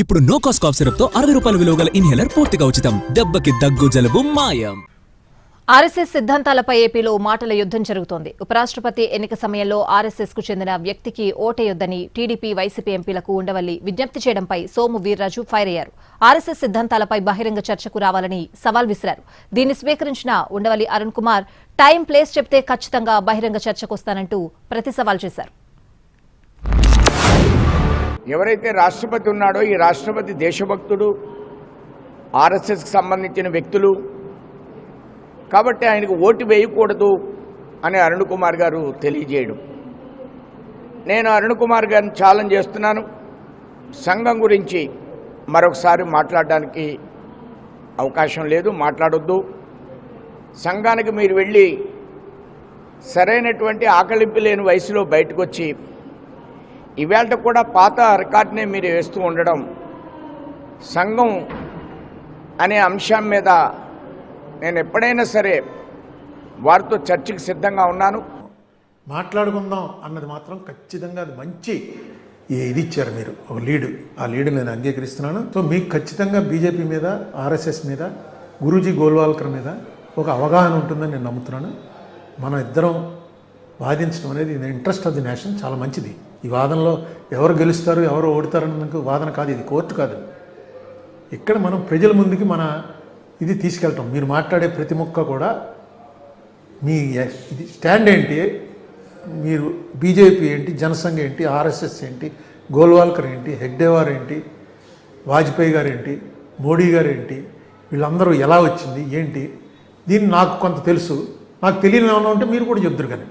ఇప్పుడు no cost cough syrup తో 60 రూపాయల విలువ గల ఇన్హేలర్ పూర్తిగా ఉచితం. దెబ్బకి దగ్గు జలుబు మాయం. ఆర్ఎస్ఎస్ సిద్ధాంతాలపై ఏపీలో మాటల యుద్ధం జరుగుతోంది. ఉపరాష్ట్రపతి ఎన్నిక సమయంలో ఆర్ఎస్ఎస్ కు చెందిన వ్యక్తికి ఓటేయొద్దని టీడీపీ వైసీపీ ఎంపీలకు ఉండవల్లి విజ్ఞప్తి చేయడంపై సోము వీర్రాజు ఫైర్ అయ్యారు. ఆర్ఎస్ఎస్ సిద్ధాంతాలపై బహిరంగ చర్చకు రావాలని సవాల్ విసిరారు. దీన్ని స్వీకరించిన ఉండవల్లి అరుణ్ కుమార్ టైం ప్లేస్ చెప్తే ఖచ్చితంగా బహిరంగ చర్చకొస్తానంటూ ప్రతి సవాల్ చేశారు. ఎవరైతే రాష్ట్రపతి ఉన్నాడో ఈ రాష్ట్రపతి దేశభక్తుడు, ఆర్ఎస్ఎస్కి సంబంధించిన వ్యక్తులు కాబట్టి ఆయనకు ఓటు వేయకూడదు అని అరుణ్ కుమార్ గారు తెలియజేయడం. నేను అరుణ్ కుమార్ గారిని ఛాలెంజ్ చేస్తున్నాను. సంఘం గురించి మరొకసారి మాట్లాడడానికి అవకాశం లేదు, మాట్లాడొద్దు. సంఘానికి మీరు వెళ్ళి సరైనటువంటి ఆకలింపు లేని వయసులో బయటకు వచ్చి ఇవాళ కూడా పాత రికార్డునే మీరు వేస్తూ ఉండడం, సంఘం అనే అంశం మీద నేను ఎప్పుడైనా సరే వారితో చర్చకు సిద్ధంగా ఉన్నాను. మాట్లాడుకుందాం అన్నది మాత్రం ఖచ్చితంగా అది మంచి ఇది ఇచ్చారు మీరు, ఒక లీడు. ఆ లీడు నేను అంగీకరిస్తున్నాను. సో మీకు ఖచ్చితంగా బీజేపీ మీద, ఆర్ఎస్ఎస్ మీద, గురూజీ గోల్వాల్కర్ మీద ఒక అవగాహన ఉంటుందని నేను నమ్ముతున్నాను. మనం ఇద్దరం వాదించడం అనేది ఇంట్రెస్ట్ ఆఫ్ ది నేషన్ చాలా మంచిది. ఈ వాదనలో ఎవరు గెలుస్తారు ఎవరు ఓడతారన్న వాదన కాదు, ఇది కోర్టు కాదు. ఇక్కడ మనం ప్రజల ముందుకి మన ఇది తీసుకెళ్తాం. మీరు మాట్లాడే ప్రతి ముక్క కూడా మీ ఇది స్టాండ్ ఏంటి, మీరు బీజేపీ ఏంటి, జనసంఘ ఏంటి, ఆర్ఎస్ఎస్ ఏంటి, గోల్వాల్కర్ ఏంటి, హెగ్డేవార్ ఏంటి, వాజ్పేయి గారు ఏంటి, మోడీ గారు ఏంటి, వీళ్ళందరూ ఎలా వచ్చింది ఏంటి, దీన్ని నాకు కొంత తెలుసు. నాకు తెలియని ఏమైనా ఉంటే మీరు కూడా చెప్తురు కానీ